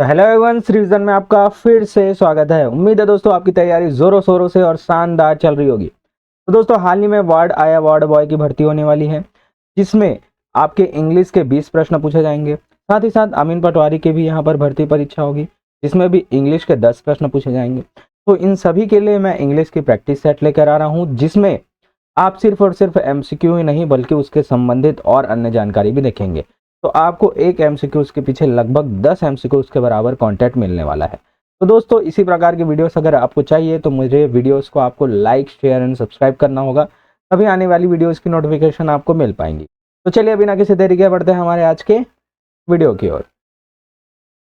तो hello everyone, revision में आपका फिर से स्वागत है। उम्मीद है दोस्तों आपकी तैयारी जोरों शोरों से और शानदार चल रही होगी। तो दोस्तों हाल ही में वार्ड आया, वार्ड बॉय की भर्ती होने वाली है, जिसमें आपके इंग्लिश के 20 प्रश्न पूछे जाएंगे। साथ ही साथ अमीन पटवारी के भी यहाँ पर भर्ती परीक्षा होगी, जिसमें भी इंग्लिश के 10 प्रश्न पूछे जाएंगे। तो इन सभी के लिए मैं इंग्लिश की प्रैक्टिस सेट लेकर आ रहा हूँ, जिसमें आप सिर्फ और सिर्फ एमसीक्यू ही नहीं बल्कि उसके संबंधित और अन्य जानकारी भी देखेंगे। तो आपको एक एमसीक्यू के पीछे लगभग 10 एमसीक्यू के बराबर कंटेंट मिलने वाला है। तो दोस्तों इसी प्रकार की वीडियोस अगर आपको चाहिए तो मुझे वीडियोस को आपको लाइक, शेयर एंड सब्सक्राइब करना होगा, तभी आने वाली वीडियोस की नोटिफिकेशन आपको मिल पाएंगी। तो चलिए बिना किसी देरी के बढ़ते हैं हमारे आज के वीडियो की ओर।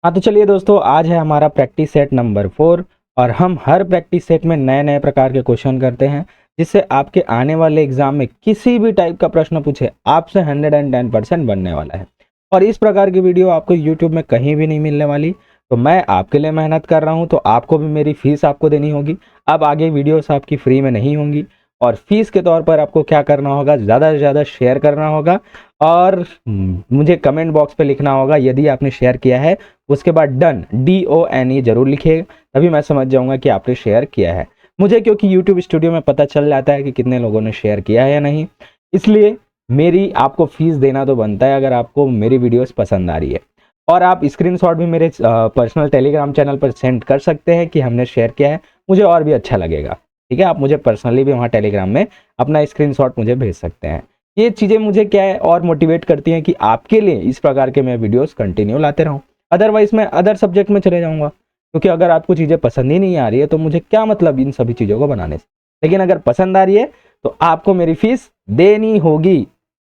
हाँ तो चलिए दोस्तों, आज है हमारा प्रैक्टिस सेट नंबर 4 और हम हर प्रैक्टिस सेट में नए नए प्रकार के क्वेश्चन करते हैं, जिससे आपके आने वाले एग्जाम में किसी भी टाइप का प्रश्न पूछे आपसे 110% बनने वाला है। और इस प्रकार की वीडियो आपको यूट्यूब में कहीं भी नहीं मिलने वाली। तो मैं आपके लिए मेहनत कर रहा हूँ, तो आपको भी मेरी फीस आपको देनी होगी। अब आगे वीडियोस आपकी फ्री में नहीं होंगी, और फीस के तौर पर आपको क्या करना होगा, ज़्यादा से ज़्यादा शेयर करना होगा और मुझे कमेंट बॉक्स पे लिखना होगा यदि आपने शेयर किया है, उसके बाद डन DONE जरूर लिखिएगा, तभी मैं समझ जाऊंगा कि आपने शेयर किया है। मुझे क्योंकि यूट्यूब स्टूडियो में पता चल जाता है कि कितने लोगों ने शेयर किया है या नहीं, इसलिए मेरी आपको फीस देना तो बनता है अगर आपको मेरी वीडियोस पसंद आ रही है। और आप स्क्रीनशॉट भी मेरे पर्सनल टेलीग्राम चैनल पर सेंड कर सकते हैं कि हमने शेयर किया है, मुझे और भी अच्छा लगेगा। ठीक है, आप मुझे पर्सनली भी वहाँ टेलीग्राम में अपना स्क्रीनशॉट मुझे भेज सकते हैं। ये चीज़ें मुझे क्या है और मोटिवेट करती हैं कि आपके लिए इस प्रकार के मैं वीडियोस कंटिन्यू लाते रहूँ। अदरवाइज मैं अदर सब्जेक्ट में चले जाऊँगा, क्योंकि अगर आपको चीज़ें पसंद ही नहीं आ रही है तो मुझे क्या मतलब इन सभी चीज़ों को बनाने से। लेकिन अगर पसंद आ रही है तो आपको मेरी फीस देनी होगी।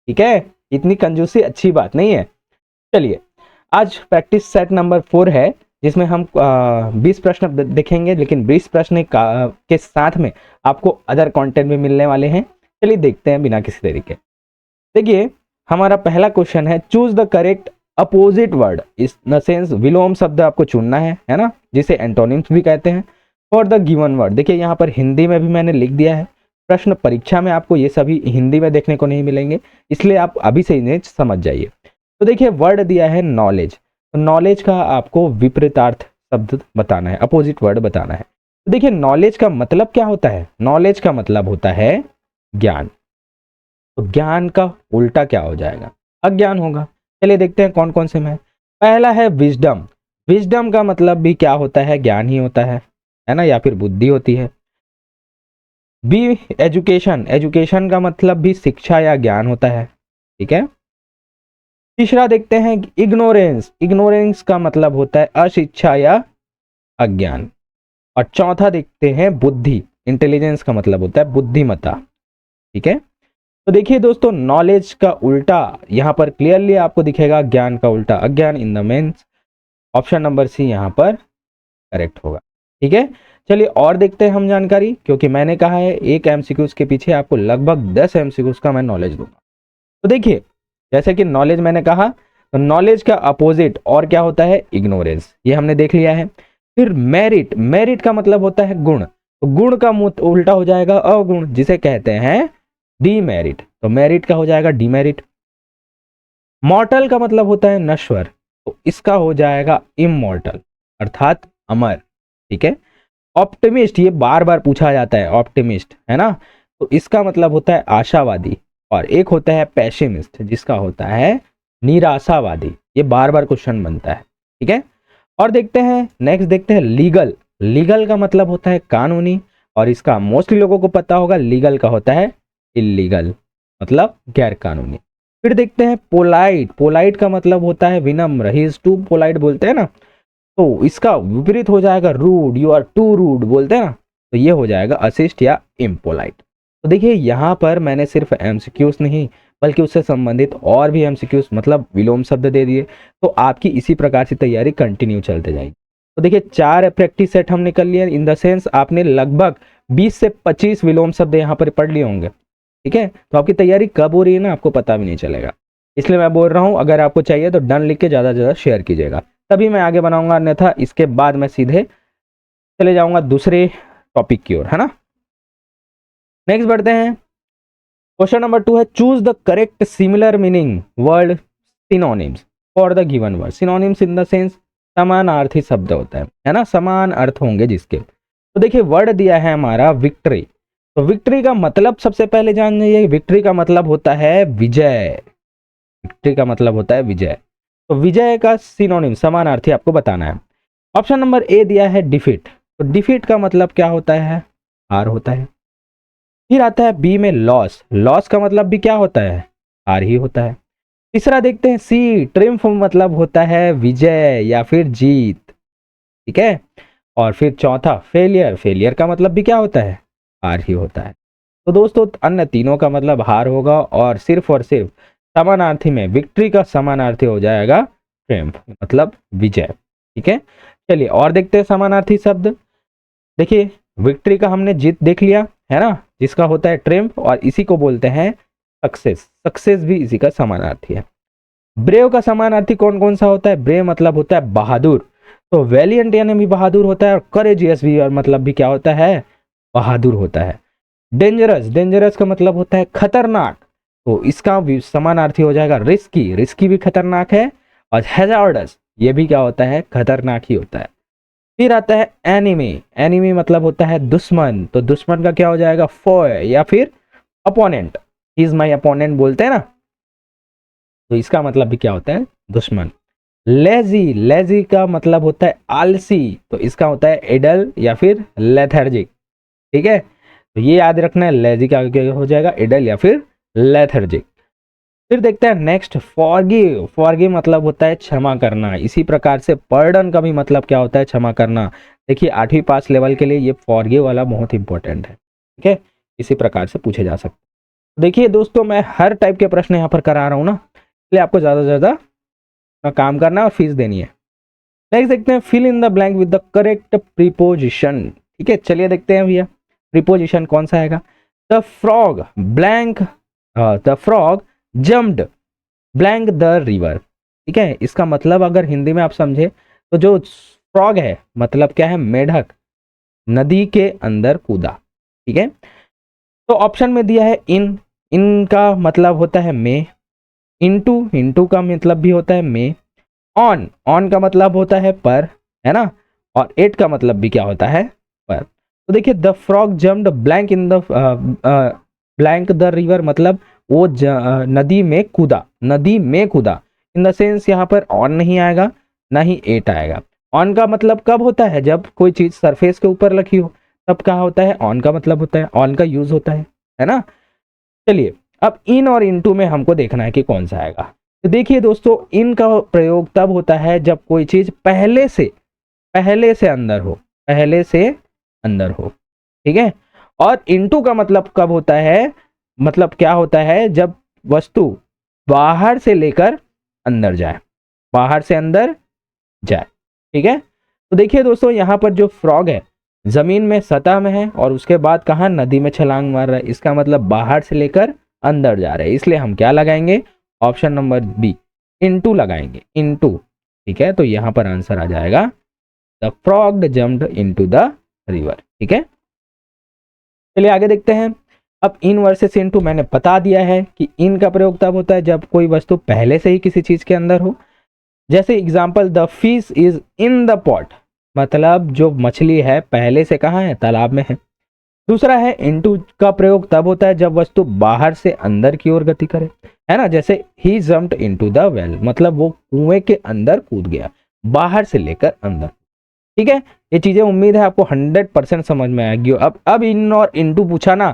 ठीक है, इतनी कंजूसी अच्छी बात नहीं है। चलिए, आज प्रैक्टिस सेट नंबर 4 है, जिसमें हम 20 प्रश्न देखेंगे, लेकिन 20 प्रश्न के साथ में आपको अदर कंटेंट भी मिलने वाले हैं। चलिए देखते हैं बिना किसी देरी के। देखिए, हमारा पहला क्वेश्चन है, choose the correct opposite word. इस द सेंस विलोम शब्द आपको चुनना है ना, जिसे एंटोनिम्स भी कहते हैं, फॉर द गिवन वर्ड। देखिए यहाँ पर हिंदी में भी मैंने लिख दिया है। प्रश्न परीक्षा में आपको ये सभी हिंदी में देखने को नहीं मिलेंगे, इसलिए आप अभी से इन्हें समझ जाइए। तो देखिए, वर्ड दिया है नॉलेज, तो नॉलेज का आपको विपरीतार्थ शब्द बताना है, अपोजिट वर्ड बताना है। तो देखिए, नॉलेज का मतलब क्या होता है? नॉलेज का मतलब होता है ज्ञान। तो ज्ञान का उल्टा क्या हो जाएगा? अज्ञान होगा। चलिए देखते हैं कौन कौन से में। पहला है विजडम। विजडम का मतलब भी क्या होता है? ज्ञान ही होता है ना, या फिर बुद्धि होती है। बी एजुकेशन, एजुकेशन का मतलब भी शिक्षा या ज्ञान होता है। ठीक है। तीसरा देखते हैं इग्नोरेंस, इग्नोरेंस का मतलब होता है अशिक्षा या अज्ञान। और चौथा देखते हैं बुद्धि, इंटेलिजेंस का मतलब होता है बुद्धिमत्ता। ठीक है। तो देखिए दोस्तों, नॉलेज का उल्टा यहाँ पर क्लियरली आपको दिखेगा, ज्ञान का उल्टा अज्ञान। In the mains option number C यहाँ पर करेक्ट होगा। ठीक है। चलिए और देखते हैं हम जानकारी, क्योंकि मैंने कहा है एक एमसीक्यूज के पीछे आपको लगभग 10 एमसीक्यूज का मैं नॉलेज दूंगा। तो देखिए, जैसे कि नॉलेज मैंने कहा, तो नॉलेज का अपोजिट और क्या होता है? इग्नोरेंस, ये हमने देख लिया है। फिर मेरिट, मेरिट का मतलब होता है गुण, तो गुण का उल्टा हो जाएगा अवगुण, जिसे कहते हैं डीमेरिट। तो मेरिट का हो जाएगा डीमेरिट। मॉर्टल का मतलब होता है नश्वर, तो इसका हो जाएगा इमॉर्टल, अर्थात अमर। ठीक है। ऑप्टिमिस्ट, ये बार बार पूछा जाता है, ऑप्टिमिस्ट है ना, तो इसका मतलब होता है आशावादी। और एक होता है पेसिमिस्ट, जिसका होता है निराशावादी। ये बार बार क्वेश्चन बनता है। ठीक है। और देखते हैं नेक्स्ट, देखते हैं लीगल। लीगल का मतलब होता है कानूनी, और इसका मोस्टली लोगों को पता होगा, लीगल का होता है इलीगल, मतलब गैर कानूनी। फिर देखते हैं पोलाइट, पोलाइट का मतलब होता है विनम्र, ही इज टू पोलाइट बोलते हैं ना, तो इसका विपरीत हो जाएगा rude, you are too rude बोलते हैं ना, तो ये हो जाएगा अशिष्ट या इम्पोलाइट। तो देखिए यहाँ पर मैंने सिर्फ एमसीक्यूज नहीं बल्कि उससे संबंधित और भी एमसीक्यूज मतलब विलोम शब्द दे दिए, तो आपकी इसी प्रकार से तैयारी कंटिन्यू चलते जाएगी। तो देखिए 4 प्रैक्टिस सेट हमने कर लिए, इन द सेंस आपने लगभग 20 से 25 विलोम शब्द यहाँ पर पढ़ लिए होंगे। ठीक है। तो आपकी तैयारी कब हो रही है ना, आपको पता भी नहीं चलेगा, इसलिए मैं बोल रहा हूँ अगर आपको चाहिए तो डन लिख के ज़्यादा से ज़्यादा शेयर कीजिएगा, तभी मैं आगे बनाऊंगा, अन्यथा इसके बाद मैं सीधे चले जाऊंगा दूसरे टॉपिक की ओर, है ना। नेक्स्ट बढ़ते हैं। क्वेश्चन नंबर 2 है, choose the correct similar meaning word synonyms for the given word. Synonyms in the sense समानार्थी शब्द होता है ना, समान अर्थ होंगे जिसके। तो देखिए वर्ड दिया है हमारा विक्ट्री। तो विक्ट्री का मतलब सबसे पहले जान लीजिए, विक्ट्री का मतलब होता है विजय। विक्ट्री का मतलब होता है विजय। तो विजय का सिनोनिम समानार्थी आपको बताना है। ऑप्शन नंबर ए दिया है डिफीट। तो डिफीट का मतलब क्या होता है? हार होता है। फिर आता है बी में लॉस। लॉस का मतलब भी क्या होता है? हार ही होता है। तीसरा देखते हैं सी, ट्रिम्फ मतलब होता है विजय या फिर जीत, ठीक है। और फिर चौथा फेलियर। फेलियर का मतलब भी क्या होता है? हार ही होता है। तो दोस्तों अन्य तीनों का मतलब हार होगा और सिर्फ समानार्थी में विक्ट्री का समानार्थी हो जाएगा ट्रिम्फ, मतलब विजय, ठीक है। चलिए और देखते हैं समानार्थी शब्द। देखिए विक्ट्री का हमने जीत देख लिया है ना, जिसका होता है ट्रिम्फ, और इसी को बोलते हैं सक्सेस। सक्सेस भी इसी का समानार्थी है। ब्रेव का समानार्थी कौन कौन सा होता है? ब्रेव मतलब होता है बहादुर। तो वैलियंट यानी भी बहादुर होता है, और करेजियस भी और मतलब भी क्या होता है? बहादुर होता है। डेंजरस, डेंजरस का मतलब होता है खतरनाक। तो इसका भी समानार्थी हो जाएगा रिस्की। रिस्की भी खतरनाक है। और हैजार्डस, ये भी क्या होता है? खतरनाक ही होता है। फिर आता है एनिमी। एनिमी मतलब होता है दुश्मन। तो दुश्मन का क्या हो जाएगा? फॉय या फिर अपोनेंट। इज माई अपोनेंट बोलते हैं ना, तो इसका मतलब भी क्या होता है? दुश्मन। लेजी, लेजी का मतलब होता है आलसी। तो इसका होता है एडल या फिर लेथर्जिक, ठीक है। तो ये याद रखना है, लेजी का क्या हो जाएगा? एडल या फिर लेथर्जिक। फिर देखते हैं नेक्स्ट फॉरगिव। फॉरगिव मतलब होता है क्षमा करना। इसी प्रकार से पर्डन का भी मतलब क्या होता है? क्षमा करना। देखिए 8वीं पास लेवल के लिए ये फॉरगिव वाला बहुत इंपॉर्टेंट है, ठीक है। इसी प्रकार से पूछे जा सकते। देखिए दोस्तों मैं हर टाइप के प्रश्न यहाँ पर करा रहा हूँ ना, इसलिए आपको ज़्यादा से ज़्यादा काम करना है और फीस देनी है। नेक्स्ट देखते हैं fill in the blank with the correct preposition, ठीक है। चलिए देखते हैं भैया प्रीपोजिशन कौन सा आएगा। The frog blank, the frog jumped blank the river, ठीक है। इसका मतलब अगर हिंदी में आप समझे तो जो फ्रॉग है मतलब क्या है? मेढक नदी के अंदर कूदा, ठीक है। तो ऑप्शन में दिया है इन। इन का मतलब होता है में। इनटू, इनटू का मतलब भी होता है में। ऑन, ऑन का मतलब होता है पर, है ना। और एट का मतलब भी क्या होता है? पर। तो देखिए the frog jumped blank in the blank the river मतलब वो नदी में कूदा। नदी में कूदा इन द सेंस यहाँ पर ऑन नहीं आएगा ना ही एट आएगा। ऑन का मतलब कब होता है? जब कोई चीज सरफेस के ऊपर रखी हो तब क्या होता है? ऑन का मतलब होता है, ऑन का यूज होता है ना। चलिए अब इन और इनटू में हमको देखना है कि कौन सा आएगा। तो देखिए दोस्तों इन का प्रयोग तब होता है जब कोई चीज पहले से अंदर हो, पहले से अंदर हो, ठीक है। और इनटू का मतलब कब होता है? मतलब क्या होता है? जब वस्तु बाहर से लेकर अंदर जाए, बाहर से अंदर जाए, ठीक है। तो देखिए दोस्तों यहाँ पर जो फ्रॉग है जमीन में सतह में है और उसके बाद कहाँ? नदी में छलांग मार रहा है। इसका मतलब बाहर से लेकर अंदर जा रहा है, इसलिए हम क्या लगाएंगे? ऑप्शन नंबर बी इनटू लगाएंगे, इनटू, ठीक है। तो यहाँ पर आंसर आ जाएगा the frog jumped into the river, ठीक है। चलिए आगे देखते हैं। अब इन वर्सेस इनटू मैंने बता दिया है कि इन का प्रयोग तब होता है जब कोई वस्तु पहले से ही किसी चीज के अंदर हो। जैसे example the fish is in the pot, मतलब जो मछली है पहले से कहाँ है? तालाब में है। दूसरा है इनटू का प्रयोग तब होता है जब वस्तु बाहर से अंदर की ओर गति करे, है ना। जैसे ही जम्प्ड इनटू द वेल, मतलब वो कुएं के अंदर कूद गया, बाहर से लेकर अंदर, ठीक है। ये चीजें उम्मीद है आपको 100% समझ में आएगी। अब इन और इनटू पूछा ना,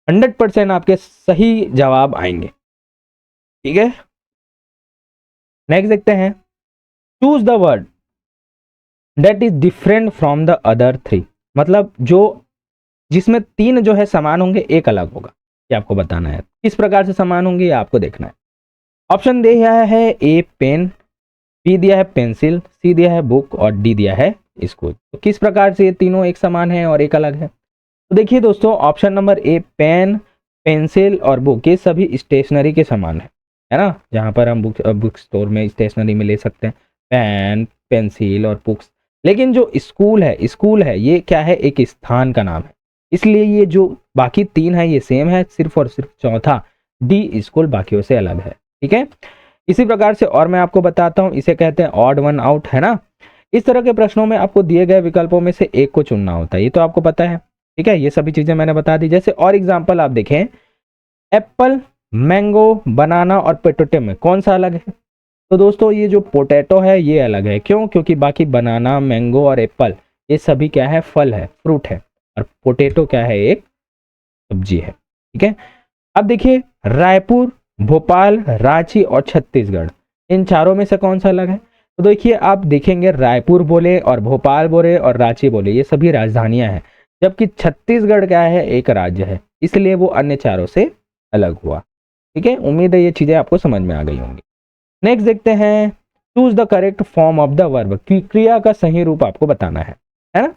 100% आपके सही जवाब आएंगे, ठीक है। नेक्स्ट देखते हैं choose the word that is different from the other three, मतलब जो जिसमें तीन जो है समान होंगे एक अलग होगा, ये आपको बताना है। किस प्रकार से समान होंगे ये आपको देखना है। ऑप्शन दिया है ए पेन, बी दिया है पेंसिल, सी दिया है बुक और डी दिया है स्कूल। तो किस प्रकार से ये तीनों एक समान है और एक अलग है? तो देखिए दोस्तों option number A pen, pencil और बुक ये सभी स्टेशनरी के समान है ना। जहाँ पर हम बुक स्टोर में स्टेशनरी में ले सकते हैं पेन, पेंसिल और बुक्स। लेकिन जो स्कूल है ये क्या है? एक स्थान का नाम है, इसलिए ये जो बाकी तीन है ये सेम है, सिर्फ और सिर्फ चौथा डी स्कूल बाकियों से अलग है, ठीक है। इसी प्रकार से और मैं आपको बताता हूं, इसे कहते हैं ऑड वन आउट, है ना। इस तरह के प्रश्नों में आपको दिए गए विकल्पों में से एक को चुनना होता है, ये तो आपको पता है, ठीक है। ये सभी चीजें मैंने बता दी। जैसे और एग्जांपल आप देखें, एप्पल, मैंगो, बनाना और पोटैटो में कौन सा अलग है? तो दोस्तों ये जो पोटैटो है ये अलग है, क्यों? क्योंकि बाकी बनाना, मैंगो और एप्पल ये सभी क्या है? फल है, फ्रूट है, और पोटैटो क्या है? एक सब्जी है, ठीक है। अब देखिए, रायपुर, भोपाल, रांची और छत्तीसगढ़, इन चारों में से कौन सा अलग है? तो देखिए आप देखेंगे, रायपुर बोले और भोपाल बोले और रांची बोले, ये सभी राजधानियां हैं, जबकि छत्तीसगढ़ क्या है? एक राज्य है, इसलिए वो अन्य चारों से अलग हुआ, ठीक है। उम्मीद है ये चीजें आपको समझ में आ गई होंगी। नेक्स्ट देखते हैं, choose the correct form of the verb, क्रिया का सही रूप आपको बताना है ना।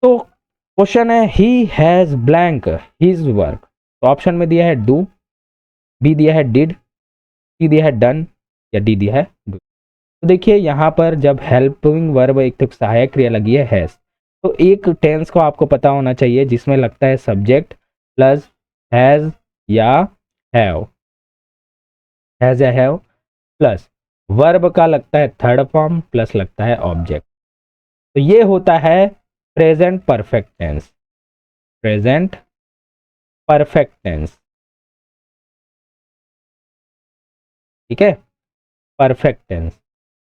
तो क्वेश्चन है, he has blank his work, तो ऑप्शन में दिया है डू, बी दिया है डिड, सी दिया है डन, या डी दिया है डू। तो देखिए यहाँ पर जब हेल्पिंग वर्ब एक तो सहायक क्रिया लगी है हैज, तो एक टेंस को आपको पता होना चाहिए जिसमें लगता है सब्जेक्ट प्लस हैज या हैव, हैज या हैव प्लस वर्ब का लगता है थर्ड फॉर्म प्लस लगता है ऑब्जेक्ट, तो ये होता है present perfect tense, present perfect tense, ठीक है, परफेक्ट टेंस।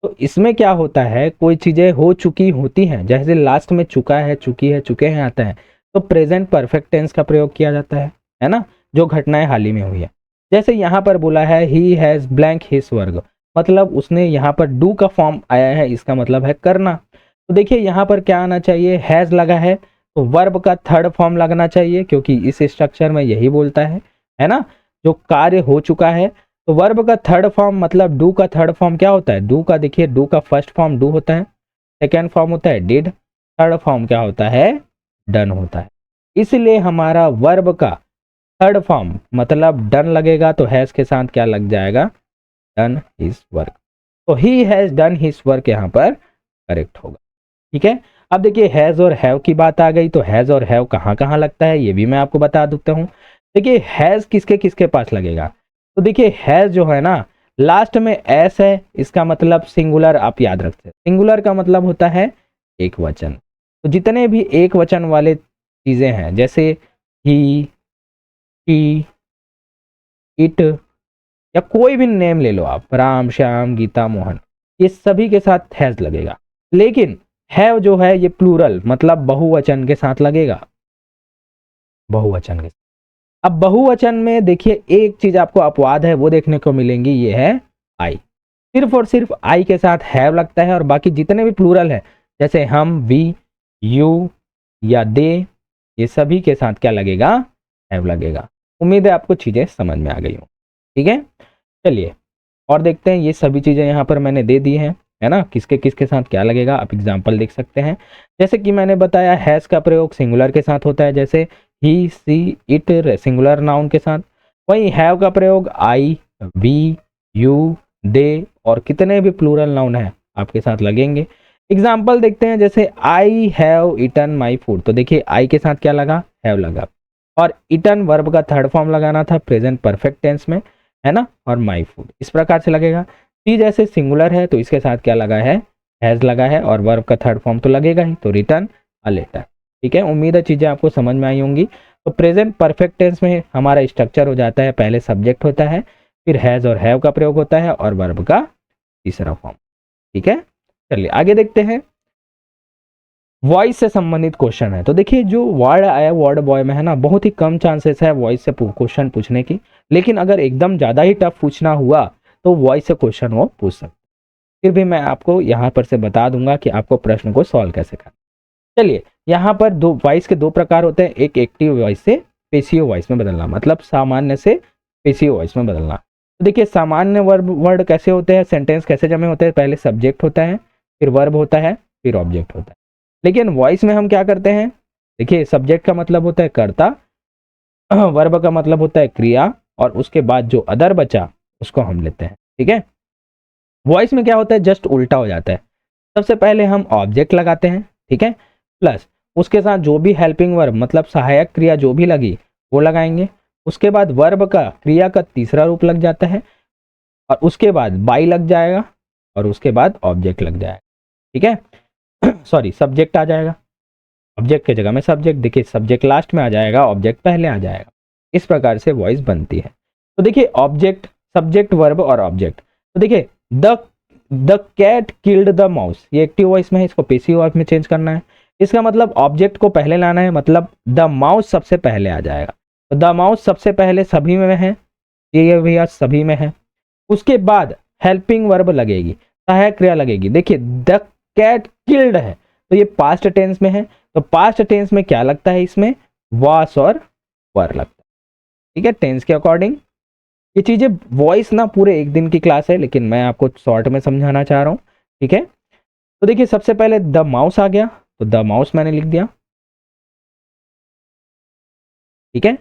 तो इसमें क्या होता है, कोई चीजें हो चुकी होती हैं, जैसे लास्ट में चुका है, चुकी है, चुके हैं आता है, तो प्रेजेंट परफेक्ट टेंस का प्रयोग किया जाता है ना, जो घटनाएं हाल ही में हुई है। जैसे यहाँ पर बोला है he has blank his work, मतलब उसने यहाँ पर डू का फॉर्म आया है, इसका मतलब है करना। तो देखिए यहाँ पर क्या आना चाहिए, हैज लगा है तो वर्ब का थर्ड फॉर्म लगना चाहिए, क्योंकि इस स्ट्रक्चर में यही बोलता है ना, जो कार्य हो चुका है। तो वर्ब का थर्ड फॉर्म मतलब डू का थर्ड फॉर्म क्या होता है? डू का देखिए, डू का फर्स्ट फॉर्म डू होता है, सेकेंड फॉर्म होता है डिड, थर्ड फॉर्म क्या होता है? डन होता है। इसलिए हमारा वर्ब का थर्ड फॉर्म मतलब डन लगेगा, तो हैज के साथ क्या लग जाएगा? Done his work. तो he has done his work यहाँ पर करेक्ट होगा, ठीक है। अब देखिए हैज और हैव की बात आ गई, तो हैज और हैव कहाँ कहाँ लगता है ये भी मैं आपको बता देता हूँ। देखिए हैज किसके किसके पास लगेगा, तो देखिए हैज जो है ना, लास्ट में एस है, इसका मतलब सिंगुलर, आप याद रखते हैं सिंगुलर का मतलब होता है एक वचन। तो जितने भी एक वचन वाले चीजें हैं, जैसे ही, शी, इट, या कोई भी नेम ले लो आप, राम, श्याम, गीता, मोहन, ये सभी के साथ हैज लगेगा। लेकिन हैव जो है ये प्लूरल मतलब बहुवचन के साथ लगेगा, बहुवचन के साथ। अब बहुवचन में देखिए एक चीज आपको अपवाद है वो देखने को मिलेंगी, ये है आई। सिर्फ और सिर्फ आई के साथ हैव लगता है, और बाकी जितने भी प्लूरल है जैसे हम, वी, यू या दे, ये सभी के साथ क्या लगेगा? हैव लगेगा। उम्मीद है आपको चीजें समझ में आ गई हो, ठीक है। चलिए और देखते हैं, ये सभी चीजें यहाँ पर मैंने दे दी हैं, है ना, किसके किसके साथ क्या लगेगा, आप एग्जाम्पल देख सकते हैं। जैसे कि मैंने बताया हैज का प्रयोग सिंगुलर के साथ होता है, जैसे ही, सी, इट सिंगुलर नाउन के साथ। वहीं हैव का प्रयोग आई, वी, यू, दे और कितने भी प्लूरल नाउन है आपके साथ लगेंगे। एग्जाम्पल देखते हैं, जैसे I have eaten my food, तो देखिए आई के साथ क्या लगा? हैव लगा, और इटन वर्ब का थर्ड फॉर्म लगाना था प्रेजेंट परफेक्ट टेंस में, है ना, और माई फूड इस प्रकार से लगेगा। सी जैसे सिंगुलर है तो इसके साथ क्या लगा है? हैज लगा है, और वर्ब का थर्ड फॉर्म तो लगेगा ही, तो रिटर्न अ लेटर, ठीक है। उम्मीद है चीजें आपको समझ में आई होंगी। तो प्रेजेंट परफेक्ट टेंस में हमारा स्ट्रक्चर हो जाता है, पहले सब्जेक्ट होता है, फिर हैज और हैव का प्रयोग होता है, और वर्ब का तीसरा फॉर्म, ठीक है। चलिए आगे देखते हैं, वॉइस से संबंधित क्वेश्चन है। तो देखिए जो वर्ड आया वर्ड बॉय में है ना, बहुत ही कम चांसेस है वॉइस से क्वेश्चन पूछने की, लेकिन अगर एकदम ज़्यादा ही टफ पूछना हुआ तो वॉइस से क्वेश्चन वो पूछ सकते। फिर भी मैं आपको यहाँ पर से बता दूंगा कि आपको प्रश्न को सॉल्व कैसे करना। चलिए यहाँ पर दो वॉइस के दो प्रकार होते हैं, एक एक्टिव वॉइस से पेसिव वॉइस में बदलना, मतलब सामान्य से पेसिव वॉइस में बदलना। तो देखिए सामान्य वर्ड कैसे होते हैं, सेंटेंस कैसे जमे होते हैं, पहले सब्जेक्ट होता है, फिर वर्ब होता है, फिर ऑब्जेक्ट होता है। लेकिन वॉइस में हम क्या करते हैं, देखिए सब्जेक्ट का मतलब होता है कर्ता, वर्ब का मतलब होता है क्रिया, और उसके बाद जो अदर बचा उसको हम लेते हैं, ठीक है। वॉइस में क्या होता है, जस्ट उल्टा हो जाता है। सबसे पहले हम ऑब्जेक्ट लगाते हैं, ठीक है, प्लस उसके साथ जो भी हेल्पिंग वर्ब मतलब सहायक क्रिया जो भी लगी वो लगाएंगे। उसके बाद वर्ब का क्रिया का तीसरा रूप लग जाता है, और उसके बाद बाई लग जाएगा और उसके बाद ऑब्जेक्ट लग जाएगा, ठीक है। सॉरी, सब्जेक्ट आ जाएगा, ऑब्जेक्ट की जगह में सब्जेक्ट, देखिए सब्जेक्ट लास्ट में आ जाएगा, ऑब्जेक्ट पहले आ जाएगा। इस प्रकार से वॉइस बनती है। तो देखिए ऑब्जेक्ट, सब्जेक्ट, वर्ब और ऑब्जेक्ट। तो देखिए the cat killed the mouse, ये एक्टिव वॉइस में है, इसको पैसिव वॉइस में चेंज करना है। इसका मतलब ऑब्जेक्ट को पहले लाना है, मतलब द माउस सबसे पहले आ जाएगा। तो द माउस सबसे पहले सभी में है, ये भैया सभी में है। उसके बाद हेल्पिंग वर्ब लगेगी, सहायक क्रिया लगेगी। देखिए द कैट किल्ड है तो ये पास्ट टेंस में है, तो पास्ट टेंस में क्या लगता है, इसमें वास और वर लगता है, ठीक है, टेंस के अकॉर्डिंग। ये चीजें वॉइस ना पूरे एक दिन की क्लास है, लेकिन मैं आपको शॉर्ट में समझाना चाह रहा हूं, ठीक है। तो देखिए सबसे पहले द माउस आ गया, तो द माउस मैंने लिख दिया, ठीक है।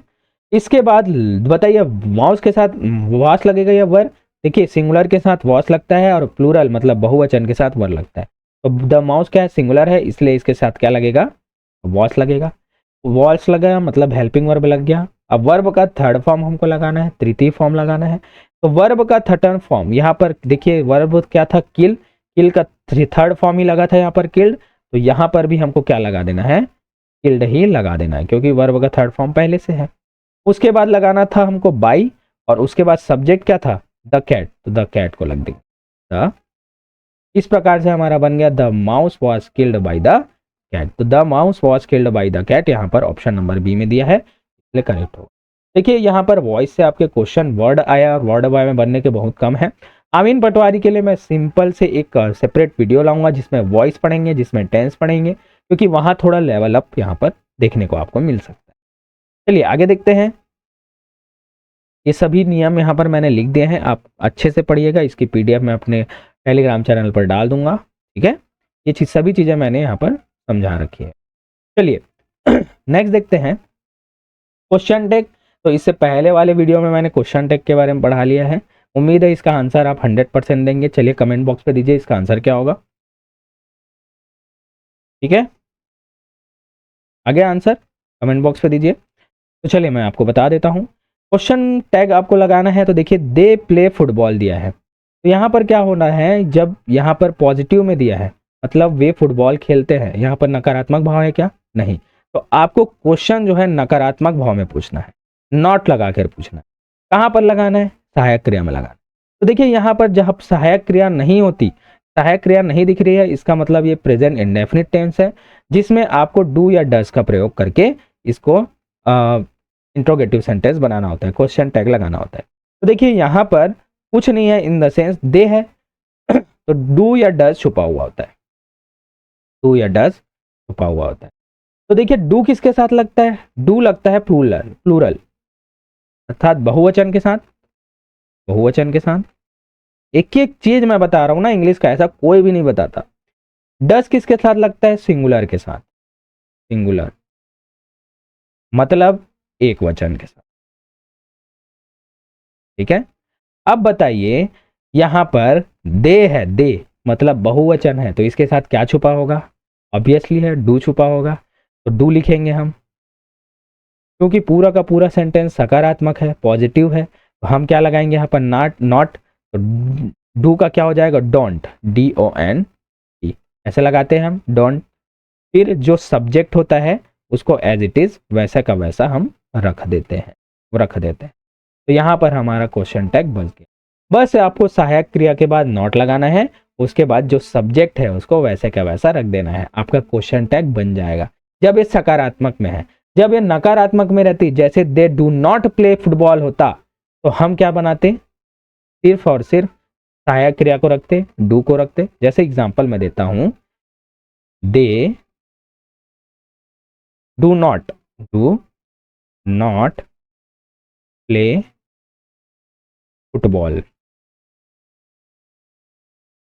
इसके बाद बताइए माउस के साथ वास लगेगा या वर। देखिए सिंगुलर के साथ वॉस लगता है और प्लूरल मतलब बहुवचन के साथ वर लगता है। तो द माउस क्या है, सिंगुलर है, इसलिए इसके साथ क्या लगेगा, वॉस लगेगा। वॉल्स लगा मतलब हेल्पिंग वर्ब लग गया। अब वर्ब का थर्ड फॉर्म हमको लगाना है, तृतीय फॉर्म लगाना है। तो वर्ब का थर्ड फॉर्म यहाँ पर देखिए, वर्ब क्या था, किल, किल का थर्ड फॉर्म ही लगा था यहाँ पर किल्ड, तो यहाँ पर भी हमको क्या लगा देना है, किल्ड ही लगा देना है, क्योंकि वर्ब का थर्ड फॉर्म पहले से है। उसके बाद लगाना था हमको बाई, और उसके बाद सब्जेक्ट क्या था, द कैट, तो द कैट को लग देंगे। इस प्रकार से हमारा बन गया the mouse was killed by the cat. तो the mouse was killed by the cat यहाँ पर ऑप्शन नंबर बी में दिया है, इसलिए करेक्ट होगा। देखिए यहाँ पर वॉइस से आपके क्वेश्चन वर्ड आया और वर्ड बाय में बनने के बहुत कम है। आमीन पटवारी के लिए मैं सिंपल से एक सेपरेट वीडियो लाऊंगा जिसमें वॉइस पढ़ेंगे, जिसमें टेंस पढ़ेंगे, क्योंकि वहां थोड़ा लेवल अप यहाँ पर देखने को आपको मिल सकता है। चलिए आगे देखते हैं। ये सभी नियम यहाँ पर मैंने लिख दिए हैं, आप अच्छे से पढ़िएगा। इसकी पीडीएफ मैं अपने टेलीग्राम चैनल पर डाल दूंगा, ठीक है। ये सभी चीज़ें मैंने यहाँ पर समझा रखी है। चलिए नेक्स्ट देखते हैं क्वेश्चन टैग। तो इससे पहले वाले वीडियो में मैंने क्वेश्चन टैग के बारे में पढ़ा लिया है। उम्मीद है इसका आंसर आप 100% देंगे। चलिए कमेंट बॉक्स पे दीजिए इसका आंसर क्या होगा, ठीक है। आगे आंसर कमेंट बॉक्स पे दीजिए। तो चलिए मैं आपको बता देता हूँ। क्वेश्चन टैग आपको लगाना है, तो देखिए दे प्ले फुटबॉल दिया है, तो यहाँ पर क्या होना है, जब यहाँ पर पॉजिटिव में दिया है मतलब वे फुटबॉल खेलते हैं, यहाँ पर नकारात्मक भाव है क्या, नहीं, तो आपको क्वेश्चन जो है नकारात्मक भाव में पूछना है, नॉट लगा कर पूछना है। कहाँ पर लगाना है, सहायक क्रिया में लगाना। तो देखिए यहाँ पर जब सहायक क्रिया नहीं होती, सहायक क्रिया नहीं दिख रही है, इसका मतलब ये प्रेजेंट इंडेफिनिट टेंस है, जिसमें आपको डू या डज का प्रयोग करके इसको इंट्रोगेटिव सेंटेंस बनाना होता है, क्वेश्चन टैग लगाना होता है। तो देखिए यहाँ पर कुछ नहीं है, इन द सेंस दे है, तो डू या डज छुपा हुआ होता है, डू या डज छुपा हुआ होता है। तो देखिए डू किसके साथ लगता है, डू लगता है प्लूरल, प्लूरल अर्थात बहुवचन के साथ, बहुवचन के साथ। एक एक चीज मैं बता रहा हूं ना इंग्लिश का, ऐसा कोई भी नहीं बताता। डज किसके साथ लगता है, सिंगुलर के साथ, सिंगुलर मतलब एक वचन के साथ, ठीक है। अब बताइए यहां पर दे है, दे मतलब बहुवचन है, तो इसके साथ क्या छुपा होगा, ऑब्वियसली है डू छुपा होगा, तो डू लिखेंगे हम, क्योंकि पूरा का पूरा सेंटेंस सकारात्मक है, पॉजिटिव है, तो हम क्या लगाएंगे यहाँ पर, नॉट, नॉट, तो डू का क्या हो जाएगा, डोंट, DONT, ऐसे लगाते हैं हम, डोंट। फिर जो सब्जेक्ट होता है उसको एज इट इज वैसा का वैसा हम रख देते हैं, रख देते हैं। तो यहाँ पर हमारा क्वेश्चन टैग बच गया। बस आपको सहायक क्रिया के बाद नॉट लगाना है, उसके बाद जो सब्जेक्ट है उसको वैसे का वैसा रख देना है, आपका क्वेश्चन टैग बन जाएगा। जब ये सकारात्मक में है, जब ये नकारात्मक में रहती, जैसे they do not play football होता, तो हम क्या बनाते, सिर्फ और सिर्फ सहायक क्रिया को रखते, डू को रखते। जैसे एग्जांपल मैं देता हूं, they do not play football.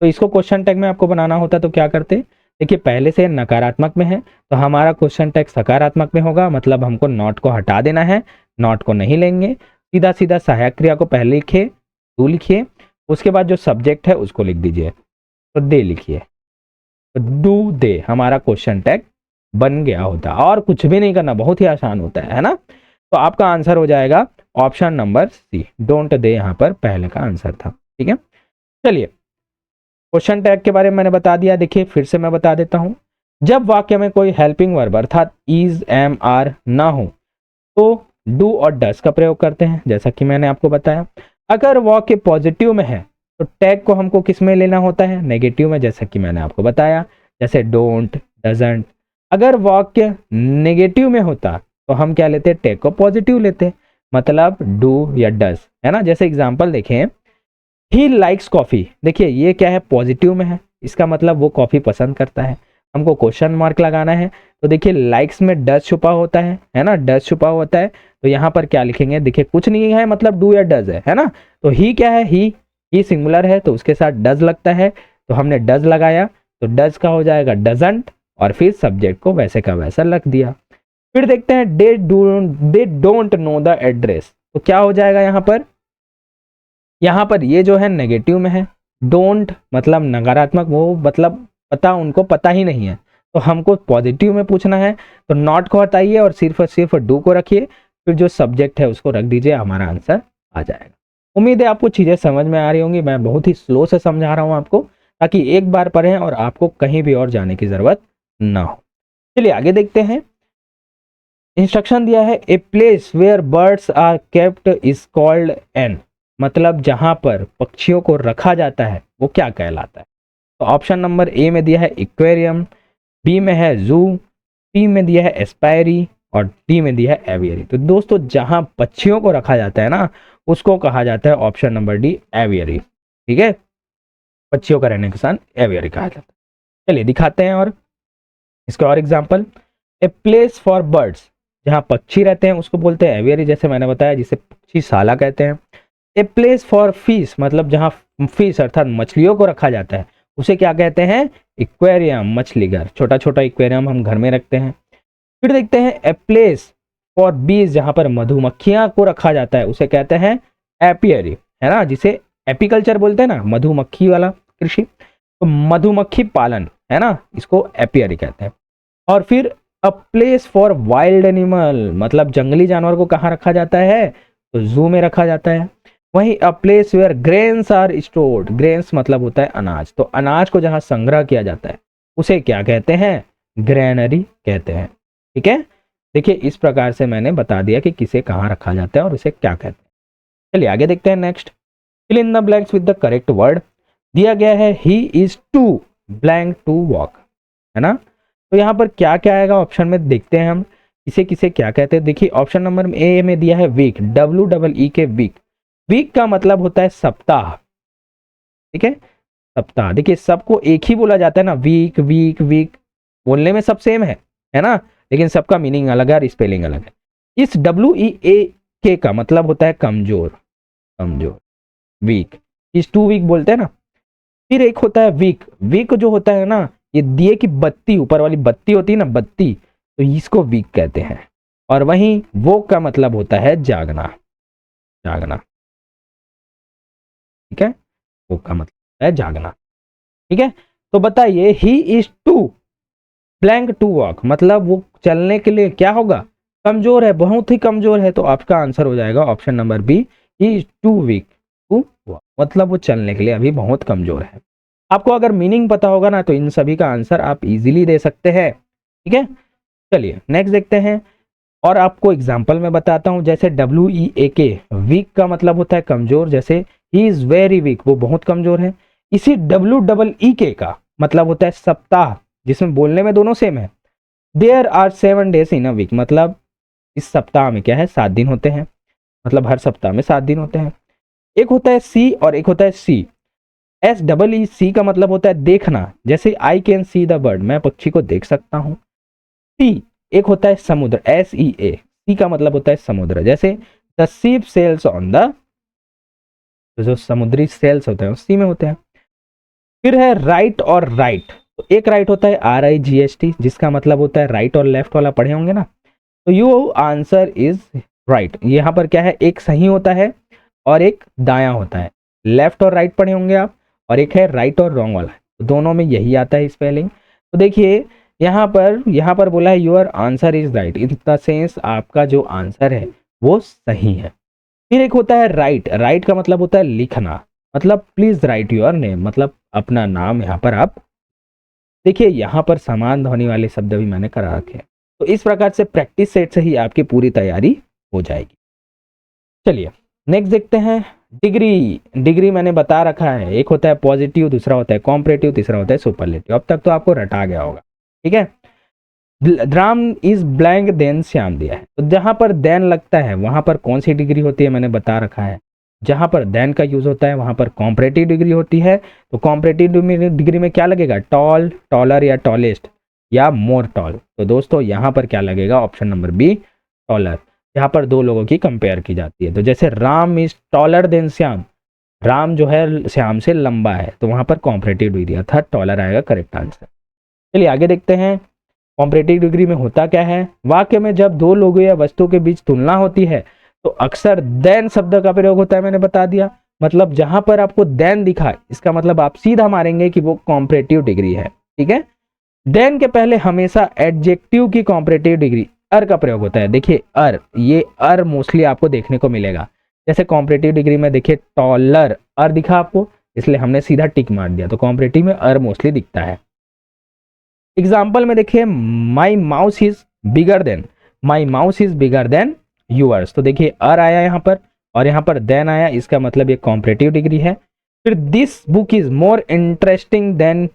तो इसको क्वेश्चन टैग में आपको बनाना होता तो क्या करते, देखिए पहले से नकारात्मक में है तो हमारा क्वेश्चन टैग सकारात्मक में होगा, मतलब हमको नॉट को हटा देना है, नॉट को नहीं लेंगे, सीधा सीधा सहायक क्रिया को पहले लिखिए, डू लिखिए, उसके बाद जो सब्जेक्ट है उसको लिख दीजिए, तो दे लिखिए, तो डू दे हमारा क्वेश्चन टैग बन गया होता, और कुछ भी नहीं करना, बहुत ही आसान होता है ना। तो आपका आंसर हो जाएगा ऑप्शन नंबर सी, डोंट दे यहाँ पर पहले का आंसर था। ठीक है, चलिए क्वेश्चन टैग के बारे में मैंने बता दिया। देखिए फिर से मैं बता देता हूं, जब वाक्य में कोई हेल्पिंग वर्ब अर्थात इज, एम, आर ना हो तो डू और डस का प्रयोग करते हैं, जैसा कि मैंने आपको बताया। अगर वाक्य पॉजिटिव में है तो टैग को हमको किस में लेना होता है, नेगेटिव में, जैसा कि मैंने आपको बताया, जैसे डोंट, डजंट। अगर वाक्य नेगेटिव में होता तो हम क्या लेते, टैग को पॉजिटिव लेते, मतलब डू या डस, है ना। जैसे एग्जांपल देखें, ही लाइक्स कॉफी, देखिए ये क्या है, पॉजिटिव में है, इसका मतलब वो कॉफी पसंद करता है। हमको क्वेश्चन मार्क लगाना है तो देखिए लाइक्स में डस छुपा होता है ना, डस छुपा होता है। तो यहाँ पर क्या लिखेंगे, देखिए कुछ नहीं है, मतलब डू या डज है ना। तो ही क्या है, ही सिंगुलर है तो उसके साथ डज लगता है, तो हमने डज लगाया, तो डज का हो जाएगा डजंट, और फिर सब्जेक्ट को वैसे का वैसा रख दिया। फिर देखते हैं they don't know the address, तो क्या हो जाएगा यहाँ पर ये जो है नेगेटिव में है, डोंट मतलब नकारात्मक, वो मतलब पता, उनको पता ही नहीं है। तो हमको पॉजिटिव में पूछना है, तो नॉट को हटाइए और सिर्फ डू को रखिए, फिर जो सब्जेक्ट है उसको रख दीजिए, हमारा आंसर आ जाएगा। उम्मीद है आपको चीजें समझ में आ रही होंगी, मैं बहुत ही स्लो से समझा रहा हूं आपको, ताकि एक बार पढ़ें और आपको कहीं भी और जाने की जरूरत ना हो। चलिए आगे देखते हैं। इंस्ट्रक्शन दिया है, a place where birds are kept is called an, मतलब जहां पर पक्षियों को रखा जाता है वो क्या कहलाता है। तो ऑप्शन नंबर ए में दिया है इक्वेरियम, बी में है जू, सी में दिया है एस्पायरी, और डी में दिया है एवियरी। तो दोस्तों जहां पक्षियों को रखा जाता है ना, उसको कहा जाता है ऑप्शन नंबर डी एवियरी, ठीक है, पक्षियों का रहने के स्थान एवियरी कहा जाता है। चलिए दिखाते हैं और इसका और example, a place for birds, जहां पक्षी रहते हैं उसको बोलते हैं एवियरी, जैसे मैंने बताया, जिसे पक्षीशाला कहते हैं। ए प्लेस फॉर फिश, मतलब जहां फिश अर्थात मछलियों को रखा जाता है उसे क्या कहते हैं, इक्वेरियम, मछली घर, छोटा छोटा इक्वेरियम हम घर में रखते हैं। फिर देखते हैं ए प्लेस फॉर बीज, जहां पर मधुमक्खियां को रखा जाता है उसे कहते हैं एपियरी, है ना, जिसे एपीकल्चर बोलते हैं ना, मधुमक्खी वाला कृषि, तो मधुमक्खी पालन, है ना, इसको एपियरी कहते हैं। और फिर a place for wild animal, मतलब जंगली जानवर को कहाँ रखा जाता है, तो जू में रखा जाता है। वहीं a place where grains are stored, grains मतलब होता है अनाज, तो अनाज को जहां संग्रह किया जाता है उसे क्या कहते हैं, ग्रेनरी कहते हैं, ठीक है। देखिए इस प्रकार से मैंने बता दिया कि किसे कहाँ रखा जाता है और उसे क्या कहते हैं। चलिए आगे देखते हैं next, fill in the blanks with the correct word. दिया गया है he is too blank to walk, है ना। तो यहाँ पर क्या क्या आएगा ऑप्शन में, देखते हैं हम इसे किसे क्या कहते हैं। देखिए ऑप्शन नंबर ए में दिया है वीक, डब्ल्यू डबल ई के वीक, वीक का मतलब होता है सप्ताह, ठीक है, सप्ताह। देखिए सबको एक ही बोला जाता है ना, वीक वीक वीक, बोलने में सब सेम है ना, लेकिन सबका मीनिंग अलग है और स्पेलिंग अलग है। इस डब्ल्यू ई ए के का मतलब होता है कमजोर, कमजोर, वीक, इस टू वीक बोलते हैं ना। फिर एक होता है वीक, वीक जो होता है ना, ये दिए की बत्ती, ऊपर वाली बत्ती होती है ना, बत्ती, तो इसको वीक कहते हैं। और वहीं वो का मतलब होता है जागना, जागना, ठीक है, वो का मतलब है जागना, ठीक है। तो बताइए he is too blank to walk, मतलब वो चलने के लिए क्या होगा, कमजोर है, बहुत ही कमजोर है। तो आपका आंसर हो जाएगा option number B, he is too weak to walk, मतलब वो चलने के लिए अभी बहुत कमजोर है। आपको अगर मीनिंग पता होगा ना तो इन सभी का आंसर आप इजीली दे सकते हैं, ठीक है। चलिए नेक्स्ट देखते हैं और आपको एग्जांपल में बताता हूं। जैसे डब्ल्यू ई ए के, वीक का मतलब होता है कमजोर, जैसे ही इज वेरी वीक, वो बहुत कमजोर है। इसी डब्ल्यू डबल ई के का मतलब होता है सप्ताह, जिसमें बोलने में दोनों सेम है। There are 7 days in a week, मतलब इस सप्ताह में क्या है, 7 दिन होते हैं, मतलब हर सप्ताह में 7 दिन होते हैं। एक होता है सी और एक होता है सी, एस डबल ई सी का मतलब होता है देखना, जैसे I can see the bird, मैं पक्षी को देख सकता हूं। सी एक होता है समुद्र, एस ई ए, सी का मतलब होता है समुद्र, जैसे the ship sails on the, जो समुद्री सेल्स होते हैं उसी में होते हैं। फिर है राइट और राइट, तो एक राइट होता है are I G S T, जिसका मतलब होता है राइट और लेफ्ट वाला पढ़े होंगे ना, तो यू आंसर इज राइट। यहाँ पर क्या है, एक सही होता है और एक दायां होता है, लेफ्ट और राइट पढ़े होंगे आप, और एक है राइट और रॉन्ग वाला, तो दोनों में यही आता है स्पेलिंग। तो देखिए यहाँ पर बोला है your answer is right, in the sense आपका जो आंसर है वो सही है। फिर एक होता है राइट, राइट का मतलब होता है लिखना, मतलब प्लीज राइट योर नेम, मतलब अपना नाम यहाँ पर आप देखिए। यहाँ पर समान ध्वनि वाले शब्द भी मैंने करा रखे हैं। तो इस प्रकार से प्रैक्टिस सेट से ही आपकी पूरी तैयारी हो जाएगी। चलिए नेक्स्ट देखते हैं। डिग्री, डिग्री मैंने बता रखा है, एक होता है पॉजिटिव, दूसरा होता है कॉम्परेटिव, तीसरा होता है सुपरलेटिव। अब तक तो आपको रटा गया होगा, ठीक है। Ram is blank than Shyam दिया है, तो जहां पर देन लगता है वहां पर कौन सी डिग्री होती है मैंने बता रखा है। जहां पर देन का यूज होता है वहां पर कॉम्परेटिव डिग्री होती है। तो कॉम्परेटिव डिग्री में क्या लगेगा, टॉल, टॉलर या टॉलेस्ट या मोर टॉल। तो दोस्तों यहाँ पर क्या लगेगा, ऑप्शन नंबर बी टॉलर। यहाँ पर दो लोगों की कंपेयर की जाती है। तो जैसे Ram is taller than Shyam, Ram जो है श्याम से लंबा है, तो वहां पर कॉम्परेटिव डिग्री अर्थात टॉलर आएगा करेक्ट आंसर। चलिए आगे देखते हैं। कॉम्परेटिव डिग्री में होता क्या है, वाक्य में जब दो लोगों या वस्तु के बीच तुलना होती है तो अक्सर देन शब्द का प्रयोग होता है, मैंने बता दिया। मतलब जहां पर आपको देन दिखा, इसका मतलब आप सीधा मारेंगे कि वो कॉम्परेटिव डिग्री है, ठीक है। देन के पहले हमेशा एडजेक्टिव की कॉम्परेटिव डिग्री अर का प्रयोग होता है। देखिए अर, ये अर मोस्टली आपको देखने को मिलेगा। जैसे कॉम्परेटिव डिग्री में देखिए टॉलर, अर दिखा आपको, इसलिए हमने सीधा टिक मार दिया। तो कॉम्परेटिव में अर मोस्टली दिखता है। एग्जाम्पल में देखिए my mouse is bigger than, my mouse is bigger than yours. तो देखिए अर आया यहाँ पर और यहाँ पर देन आया, इसका मतलब ये कॉम्परेटिव डिग्री है। फिर this book is more interesting than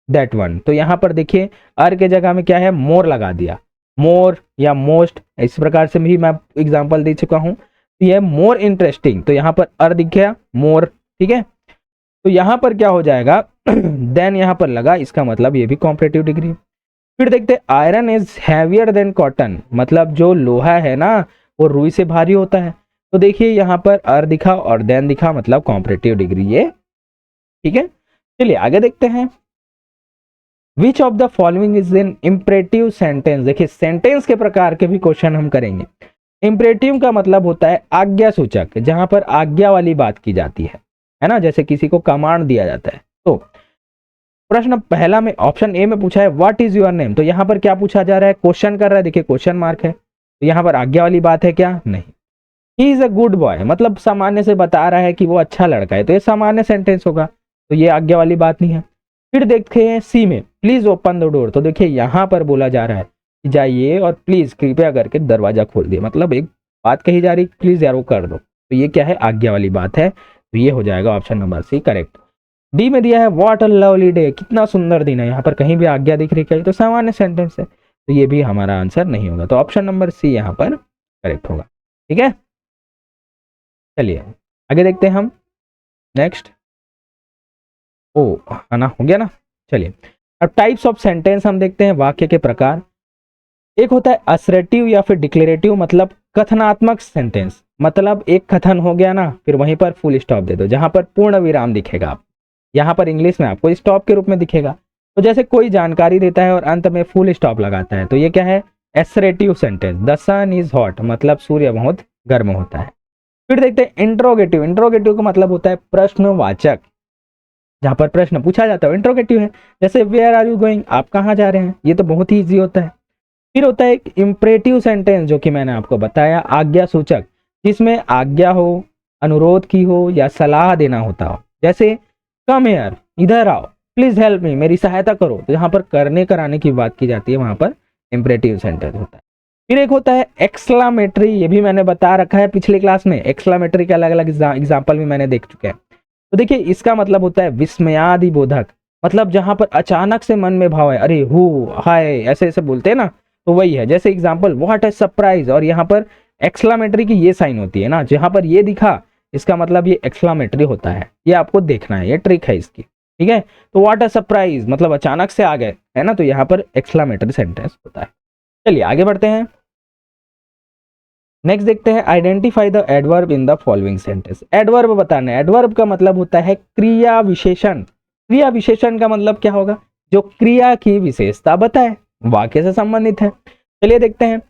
that one, तो यहाँ पर देखिए अर के जगह में क्या है, मोर लगा दिया, मोर या मोस्ट, इस प्रकार से भी मैं एग्जाम्पल दे चुका हूँ। ये मोर इंटरेस्टिंग, तो यहाँ पर अर दिख गया, मोर, ठीक है। तो यहाँ पर क्या हो जाएगा, देन यहाँ पर लगा, इसका मतलब ये भी कॉम्परेटिव डिग्री। फिर देखते हैं iron is heavier than cotton, मतलब जो लोहा है ना वो रुई से भारी होता है। तो देखिए यहाँ पर अर दिखा और देन दिखा, मतलब कॉम्परेटिव डिग्री ये, ठीक है। चलिए आगे देखते हैं। Which of the following is an imperative sentence. देखिए सेंटेंस के प्रकार के भी क्वेश्चन हम करेंगे। इंपरेटिव का मतलब होता है आज्ञा सूचक, जहां पर आज्ञा वाली बात की जाती है ना, जैसे किसी को कमांड दिया जाता है। तो प्रश्न पहला में ऑप्शन ए में पूछा है व्हाट इज योर नेम, तो यहाँ पर क्या पूछा जा रहा है, क्वेश्चन कर रहा है, देखिए क्वेश्चन मार्क है, तो यहाँ पर आज्ञा वाली बात है क्या, नहीं। He is a good boy, मतलब सामान्य से बता रहा है कि वो अच्छा लड़का है, तो ये सामान्य सेंटेंस होगा, तो ये आज्ञा वाली बात नहीं है। फिर देखते हैं सी में प्लीज ओपन द डोर, तो देखिए यहाँ पर बोला जा रहा है कि जाइए और प्लीज कृपया करके दरवाजा खोल दिए, मतलब एक बात कही जा रही प्लीज यार वो कर दो, तो ये क्या है, आज्ञा वाली बात है। तो ये हो जाएगा option number C correct. D में दिया है व्हाट अ लवली डे, कितना सुंदर दिन है, यहाँ पर कहीं भी आज्ञा दिख रही है, तो सामान्य सेंटेंस है, तो ये भी हमारा आंसर नहीं होगा। तो ऑप्शन नंबर सी यहाँ पर करेक्ट होगा, ठीक है। चलिए आगे देखते हैं हम नेक्स्ट। ओ है ना, हो गया ना। चलिए अब टाइप्स ऑफ सेंटेंस हम देखते हैं, वाक्य के प्रकार। एक होता है असर्टिव या फिर डिक्लेरेटिव, मतलब कथनात्मक सेंटेंस, मतलब एक कथन हो गया ना, फिर वहीं पर फुल स्टॉप दे दो, जहां पर पूर्ण विराम दिखेगा, आप यहाँ पर इंग्लिश में आपको स्टॉप के रूप में दिखेगा। तो जैसे कोई जानकारी देता है और अंत में फुल स्टॉप लगाता है, तो ये क्या है, assertive sentence. The sun is hot, मतलब सूर्य बहुत गर्म होता है। फिर देखते हैं इंट्रोगेटिव, इंट्रोगेटिव का मतलब होता है प्रश्नवाचक, जहां पर प्रश्न पूछा जाता है इंट्रोगेटिव है। जैसे वेयर आर यू गोइंग, आप कहाँ जा रहे हैं, ये तो बहुत ही ईजी होता है। फिर होता है एक इंपरेटिव सेंटेंस, जो कि मैंने आपको बताया आज्ञा सूचक, जिसमें आज्ञा हो, अनुरोध की हो या सलाह देना होता हो। जैसे कम हियर, इधर आओ, प्लीज हेल्प मी, मेरी सहायता करो, तो यहाँ पर करने कराने की बात की जाती है, वहां पर इंपरेटिव सेंटेंस होता है। फिर एक होता है एक्सक्लामेटरी, ये भी मैंने बता रखा है पिछले क्लास में, एक्सक्लामेटरी के अलग अलग एग्जाम्पल भी मैंने देख चुके हैं। तो देखिए इसका मतलब होता है विस्मयादि बोधक, मतलब जहां पर अचानक से मन में भाव है, अरे हु हाय, ऐसे ऐसे बोलते हैं ना, तो वही है। जैसे एग्जाम्पल व्हाट ए सरप्राइज, और यहाँ पर एक्सक्लामेटरी की ये साइन होती है ना, जहां पर ये दिखा, इसका मतलब ये एक्सक्लामेटरी होता है, ये आपको देखना है, ये ट्रिक है इसकी, ठीक है। तो व्हाट ए सरप्राइज मतलब अचानक से आ गए, है ना, तो यहाँ पर एक्सक्लामेटरी सेंटेंस होता है। चलिए आगे बढ़ते हैं। नेक्स्ट देखते हैं identify the adverb in the following sentence. Adverb बताना है, एडवर्ब का मतलब होता है क्रिया विशेषण। क्रिया विशेषण का मतलब क्या होगा, जो क्रिया की विशेषता बताए, वाक्य से संबंधित है। चलिए देखते हैं।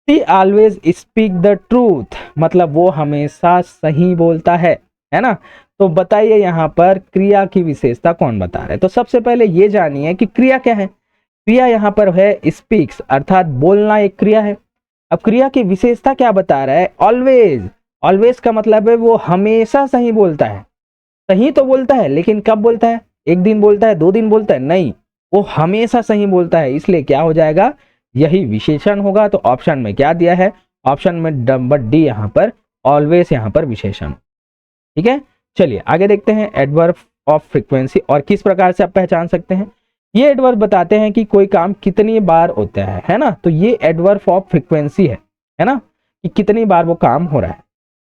ही ऑलवेज स्पीक द ट्रूथ, मतलब वो हमेशा सही बोलता है ना। तो बताइए यहाँ पर क्रिया की विशेषता कौन बता रहा है। तो सबसे पहले ये जानिए कि क्रिया क्या है। क्रिया यहाँ पर है स्पीक्स, अर्थात बोलना एक क्रिया है। अब क्रिया की विशेषता क्या बता रहा है, ऑलवेज। ऑलवेज का मतलब है वो हमेशा सही बोलता है, सही तो बोलता है, लेकिन कब बोलता है? एक दिन बोलता है, 2 दिन बोलता है? नहीं, वो हमेशा सही बोलता है। इसलिए क्या हो जाएगा? यही विशेषण होगा। तो ऑप्शन में क्या दिया है? ऑप्शन में नंबर डी यहाँ पर ऑलवेज यहाँ पर विशेषण। ठीक है, चलिए आगे देखते हैं एडवर्ब ऑफ फ्रीक्वेंसी और किस प्रकार से आप पहचान सकते हैं। ये एडवर्ब बताते हैं कि कोई काम कितनी बार होता है ना। तो ये एडवर्ब ऑफ फ्रीक्वेंसी है ना, कि कितनी बार वो काम हो रहा है।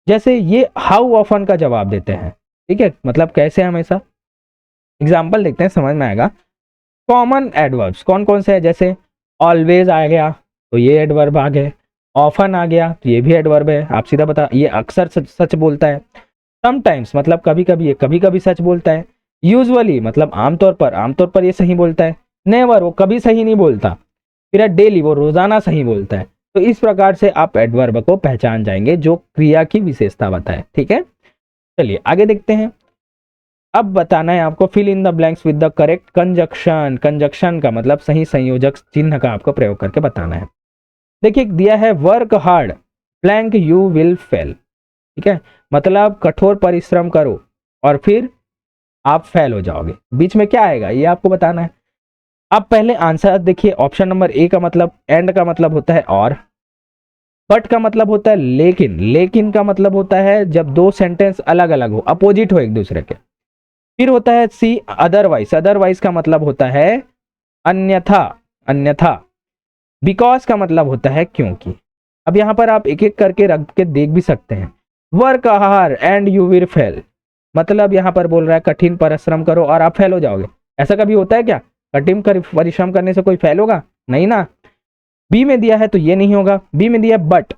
जैसे ये हाउ ऑफन का जवाब देते हैं। ठीक है, मतलब कैसे हमेशा। एग्जाम्पल देखते हैं, समझ में आएगा। कॉमन एडवर्ब्स कौन कौन से है? जैसे ऑलवेज आ गया तो ये एडवर्ब आ गए, ऑफन आ गया तो ये भी एडवर्ब है। आप सीधा बता, ये अक्सर सच बोलता है। समटाइम्स मतलब कभी कभी, ये कभी कभी सच बोलता है। यूजुअली मतलब आमतौर पर ये सही बोलता है। नेवर वो कभी सही नहीं बोलता। फिर डेली वो रोजाना सही बोलता है। तो इस प्रकार से आप एडवर्ब को पहचान जाएंगे जो क्रिया की विशेषता बताए। ठीक है, चलिए आगे देखते हैं। अब बताना है आपको fill in the blanks with the correct conjunction. Conjunction का मतलब सही संयोजक चिन्ह का आपको प्रयोग करके बताना है। देखिए दिया है work hard blank you will fail. ठीक है, मतलब कठोर परिश्रम करो और फिर आप फेल हो जाओगे। बीच में क्या आएगा ये आपको बताना है। अब पहले आंसर देखिए, ऑप्शन नंबर ए का मतलब एंड का मतलब होता है और, बट का मतलब होता है लेकिन, लेकिन का मतलब होता है जब दो सेंटेंस अलग अलग हो, अपोजिट हो एक दूसरे के। फिर होता है सी अदरवाइज, अदरवाइज का मतलब होता है अन्यथा, अन्यथा। बिकॉज का मतलब होता है क्योंकि। अब यहां पर आप एक एक करके रख के देख भी सकते हैं। Work hard and you will fail, मतलब यहां पर बोल रहा है कठिन परिश्रम करो और आप फेल हो जाओगे। ऐसा कभी होता है क्या? कठिन परिश्रम करने से कोई फेल होगा? नहीं ना। बी में दिया है तो ये नहीं होगा। बी में दिया but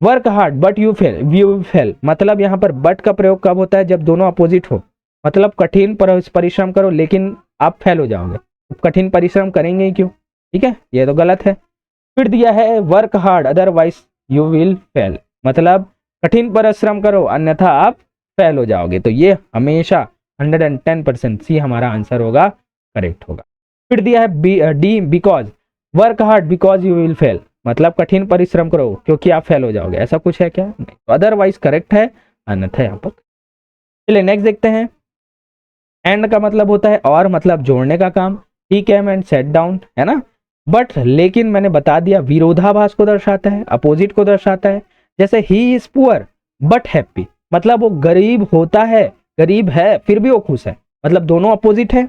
work hard but you fail, मतलब यहां पर बट का प्रयोग कब होता है? जब दोनों अपोजिट हो, मतलब कठिन परिश्रम करो लेकिन आप फेल हो जाओगे। कठिन परिश्रम करेंगे ही क्यों? ठीक है, ये तो गलत है। फिर दिया है work hard otherwise you will fail, मतलब कठिन परिश्रम करो अन्यथा आप फेल हो जाओगे। तो ये हमेशा 110% सी हमारा आंसर होगा, करेक्ट होगा। फिर दिया है D because work hard because you will fail, मतलब कठिन परिश्रम करो क्योंकि आप फेल हो जाओगे। ऐसा कुछ है क्या? नहीं, तो अदरवाइज करेक्ट है, अन्यथा यहाँ पर। चलिए नेक्स्ट देखते हैं। एंड का मतलब होता है और, मतलब जोड़ने का काम। ही केम एंड सेट डाउन, है ना। बट लेकिन मैंने बता दिया विरोधाभास को दर्शाता है, अपोजिट को दर्शाता है। जैसे he is poor but happy, मतलब वो गरीब होता है, गरीब है फिर भी वो खुश है, मतलब दोनों अपोजिट है।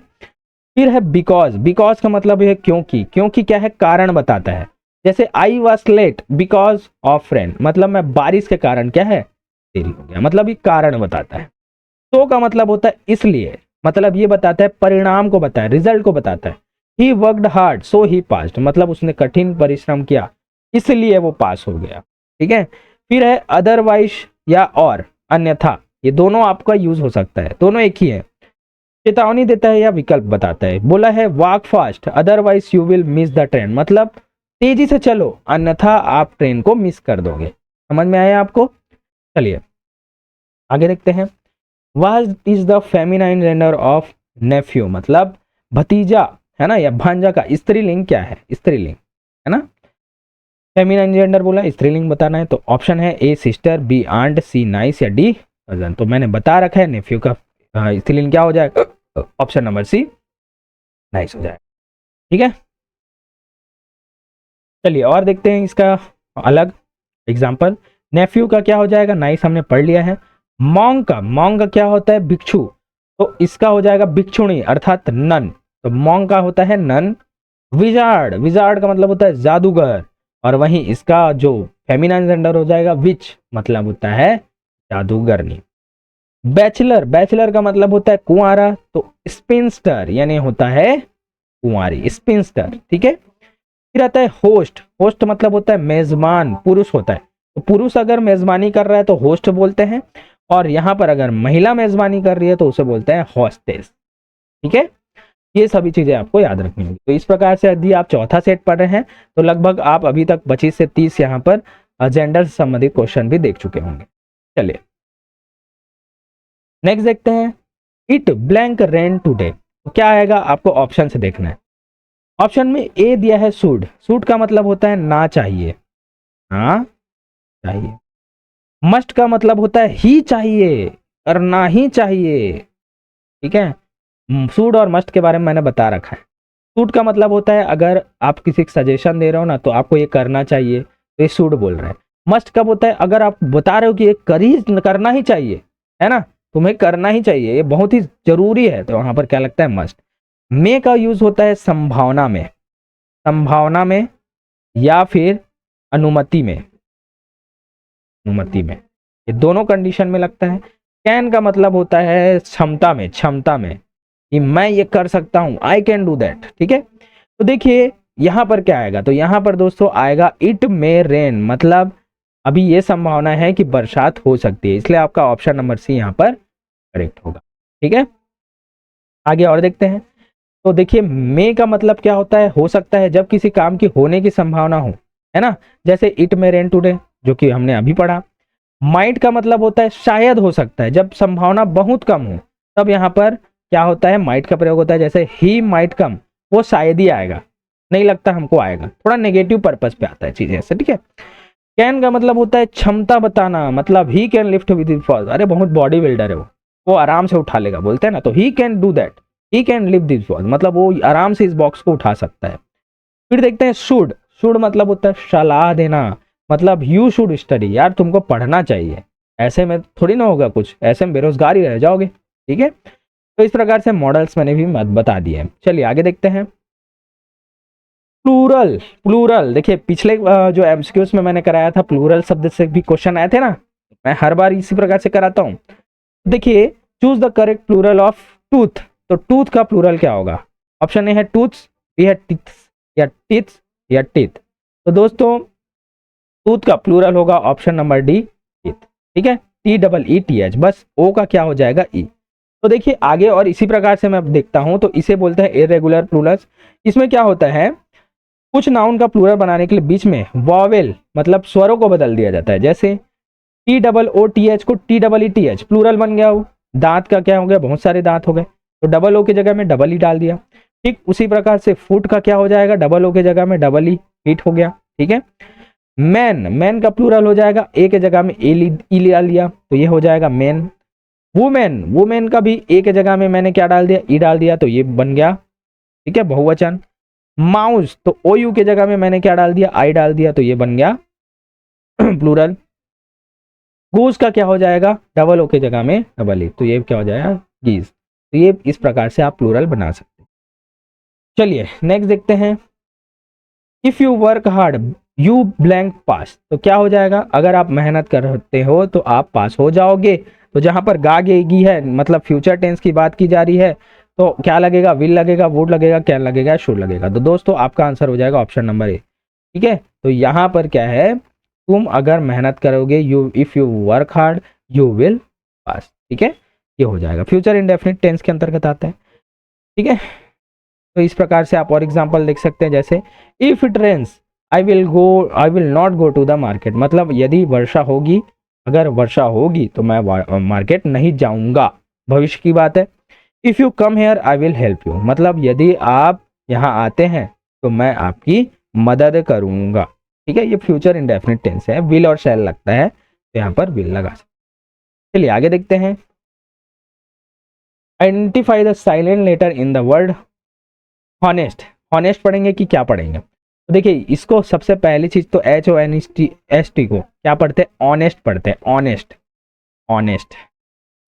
फिर है बिकॉज, बिकॉज का मतलब है क्योंकि, क्योंकि क्या है? कारण बताता है। जैसे I was late because of rain, मतलब मैं बारिश के कारण क्या है? देरी हो गया, मतलब ये कारण बताता है। तो का मतलब होता है इसलिए, मतलब ये बताता है परिणाम को बताता है, रिजल्ट को बताता है। He worked hard so he passed, मतलब उसने कठिन परिश्रम किया इसलिए वो पास हो गया। ठीक है, फिर है अदरवाइज या और, अन्यथा। ये दोनों आपका यूज हो सकता है, दोनों एक ही है। चेतावनी देता है या विकल्प बताता है। बोला है walk fast otherwise you will miss the train, मतलब तेजी से चलो अन्यथा आप ट्रेन को मिस कर दोगे। समझ में आया आपको? चलिए आगे देखते हैं। What is the feminine gender of nephew, मतलब भतीजा है ना, या भांजा का स्त्रीलिंग क्या है? स्त्रीलिंग है ना। फेमिनाइन जेंडर बोला, स्त्रीलिंग बताना है। तो ऑप्शन है ए सिस्टर, बी आंट, सी नाइस या डी कजन। तो मैंने बता रखा है नेफ्यू का स्त्रीलिंग क्या हो जाएगा? ऑप्शन नंबर सी नाइस हो जाएगा। ठीक है, चलिए और देखते हैं इसका अलग एग्जाम्पल। नेफ्यू का क्या हो जाएगा? नाइस हमने पढ़ लिया है। मॉन्ग का क्या होता है? भिक्षु, तो इसका हो जाएगा भिक्षुणी अर्थात नन, तो मॉन्ग का होता है नन। विजार्ड, विजार्ड का मतलब होता है जादूगर, और वहीं इसका जो फेमिनाइन जेंडर हो जाएगा विच, मतलब होता है जादूगरनी। बैचलर, बैचलर का मतलब होता है कुंवारा, तो स्पिंस्टर यानी होता है कुंवारी, स्पिंस्टर। ठीक है, फिर आता है होस्ट, होस्ट मतलब होता है मेजबान, पुरुष होता है। तो पुरुष अगर मेजबानी कर रहा है तो होस्ट बोलते हैं, और यहां पर अगर महिला मेजबानी कर रही है तो उसे बोलते हैं हॉस्टेस। ठीक है, ये सभी चीजें आपको याद रखनी होगी। तो इस प्रकार से यदि आप चौथा सेट पढ़ रहे हैं तो लगभग आप अभी तक 25 से 30 यहाँ पर जेंडर से संबंधित क्वेश्चन भी देख चुके होंगे। चलिए नेक्स्ट देखते हैं। इट ब्लैंक रेन टुडे, तो क्या आएगा? आपको ऑप्शन से देखना है। ऑप्शन में ए दिया है शुड, शुड का मतलब होता है ना चाहिए, हाँ चाहिए। मस्ट का मतलब होता है ही चाहिए, करना ही चाहिए। ठीक है, शुड और मस्ट के बारे में मैंने बता रखा है। शुड का मतलब होता है अगर आप किसी को सजेशन दे रहे हो ना तो आपको ये करना चाहिए, तो ये शुड बोल रहे हैं। मस्ट कब होता है, अगर आप बता रहे हो कि ये करना ही चाहिए, है ना, तुम्हें करना ही चाहिए, ये बहुत ही जरूरी है, तो वहां पर क्या लगता है, मस्ट। मे का यूज होता है संभावना में, संभावना में या फिर अनुमति में, अनुमति में, ये दोनों कंडीशन में लगता है। कैन का मतलब होता है क्षमता में, क्षमता में, कि मैं ये कर सकता हूं, आई कैन डू दैट। ठीक है, तो देखिए यहां पर क्या आएगा, तो यहां पर दोस्तों आएगा इट मे रेन, मतलब अभी ये संभावना है कि बरसात हो सकती है, इसलिए आपका ऑप्शन नंबर सी यहां पर करेक्ट होगा। ठीक है, आगे और देखते हैं। तो देखिए मे का मतलब क्या होता है, हो सकता है, जब किसी काम की होने की संभावना हो, है ना, जैसे इट मे रेन टुडे जो कि हमने अभी पढ़ा। माइट का मतलब होता है शायद हो सकता है, जब संभावना बहुत कम हो तब यहाँ पर क्या होता है, माइट का प्रयोग होता है। जैसे ही माइट कम, वो शायद ही आएगा, नहीं लगता हमको आएगा, थोड़ा नेगेटिव पर्पस पे आता है चीजें ऐसे। ठीक है, कैन का मतलब होता है क्षमता बताना, मतलब he can lift with his fall, अरे बहुत बॉडी बिल्डर है वो आराम से उठा लेगा, बोलते हैं ना, तो he can do that, he can lift this fall, मतलब वो आराम से इस बॉक्स को उठा सकता है। फिर देखते हैं शुड, शुड मतलब होता है सलाह देना, मतलब यू शुड स्टडी, यार तुमको पढ़ना चाहिए, ऐसे में थोड़ी ना होगा कुछ, ऐसे में बेरोजगार ही रह जाओगे। ठीक है, तो इस प्रकार से मॉडल्स मैंने भी बता दिए हैं। चलिए आगे देखते हैं। प्लूरल, प्लूरल देखिए पिछले जो एमसीक्यूज में मैंने कराया था, प्लूरल शब्द से भी क्वेश्चन आए थे ना, मैं हर बार इसी प्रकार से कराता हूँ। देखिए choose the correct plural of tooth, तो टूथ का प्लूरल क्या होगा, ऑप्शन ए है टूथ्स, बी है टीथ्स, या टीथ्स, या टीथ। तो दोस्तों टूथ का प्लूरल होगा ऑप्शन नंबर डी, टीथ। ठीक है, TEETH, बस ओ का क्या हो जाएगा, ई। तो देखिए आगे और इसी प्रकार से मैं देखता हूं, तो इसे बोलते हैं इरेगुलर प्लूरल्स। इसमें क्या होता है, कुछ नाउन का प्लूरल बनाने के लिए बीच में वॉवेल मतलब स्वरों को बदल दिया जाता है, जैसे TOOTH को TEETH, प्लूरल बन गया। वो दांत का क्या हो गया, बहुत सारे दांत हो गए, तो डबल ओ की जगह में डबल ई डाल दिया। ठीक उसी प्रकार से फुट का क्या हो जाएगा, डबल ओ की जगह में डबल ई, फीट हो गया। ठीक है, मैन, मैन का प्लूरल हो जाएगा ए के जगह में ई डाल दिया, तो ये हो जाएगा मैन। वुमेन, वुमेन का भी ए के जगह में मैंने क्या डाल दिया, ई डाल दिया, तो ये बन गया। ठीक है, बहुवचन। माउस, तो ओ यू के जगह में मैंने क्या डाल दिया, आई डाल दिया, तो ये बन गया प्लूरल। गूज का क्या हो जाएगा, डबल ओ के जगह में डबल ई, तो ये क्या हो जाएगा, गीज। तो ये इस प्रकार से आप प्लूरल बना सकते हैं। चलिए नेक्स्ट देखते हैं। If you work hard you blank pass, तो क्या हो जाएगा, अगर आप मेहनत करते हो तो आप पास हो जाओगे। तो जहां पर गागेगी है, मतलब फ्यूचर टेंस की बात की जा रही है, तो क्या लगेगा, विल लगेगा, वुड लगेगा, कैन लगेगा, शुड लगेगा। तो दोस्तों आपका आंसर हो जाएगा ऑप्शन नंबर ए। ठीक है, तो यहां पर क्या है, तुम अगर मेहनत करोगे, you if you work hard you will pass. ठीक है, ये हो जाएगा, फ्यूचर इंडेफिनिट टेंस के अंतर्गत आता है। ठीक है, तो इस प्रकार से आप और एग्जांपल देख सकते हैं, जैसे if it rains I will not go to the market, मतलब यदि वर्षा होगी, अगर वर्षा होगी तो मैं मार्केट नहीं जाऊंगा, भविष्य की बात है। If you come here I will help you, मतलब यदि आप यहाँ आते हैं तो मैं आपकी मदद करूंगा। ठीक है, ये फ्यूचर इंडेफिनिट टेंस है, विल और शैल लगता है, तो यहाँ पर विल लगा सकते। चलिए आगे देखते हैं। Identify the silent letter in the word honest, honest पढ़ेंगे कि क्या पढ़ेंगे, तो देखिए इसको सबसे पहली चीज तो HONEST को क्या पढ़ते हैं, ऑनेस्ट पढ़ते हैं, ऑनेस्ट, ऑनेस्ट।